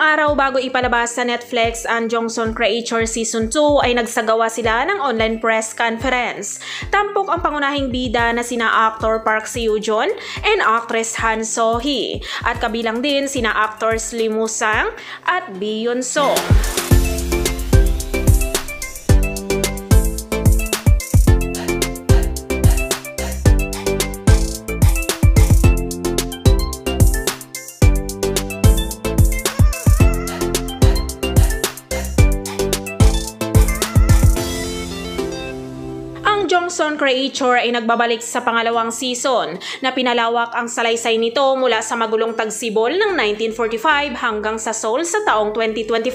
araw bago ipalabas sa Netflix ang Jongson Creature Season 2 ay nagsagawa sila ng online press conference. Tampok ang pangunahing bida na sina actor Park Seo-joon and actress Han So-hee at kabilang din sina actors Lee Moo-sang at Lee Yoon-so. Jongson Creature ay nagbabalik sa pangalawang season na pinalawak ang salaysay nito mula sa magulong tagsibol ng 1945 hanggang sa Seoul sa taong 2024.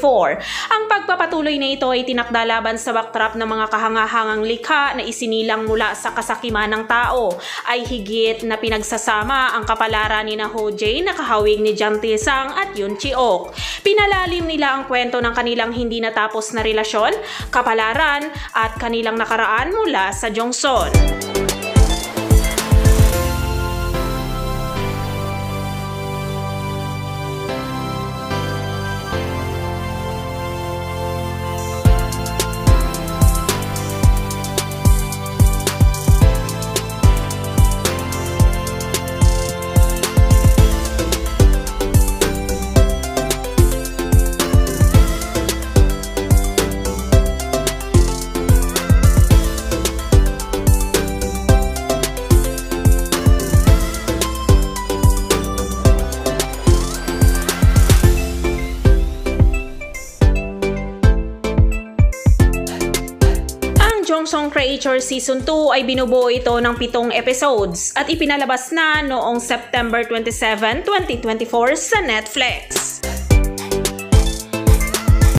Ang pagpapatuloy na ito ay tinakda laban sa backdrop ng mga kahangahangang likha na isinilang mula sa kasakiman ng tao ay higit na pinagsasama ang kapalaran ni Ho Jae na kahawig ni Jang Tae-sang at Yoon Chi-ok. Pinalalim nila ang kwento ng kanilang hindi natapos na relasyon, kapalaran at kanilang nakaraan mula sa Jongson. Jongson Creature Season 2 ay binubuo ito ng 7 episodes at ipinalabas na noong September 27, 2024 sa Netflix.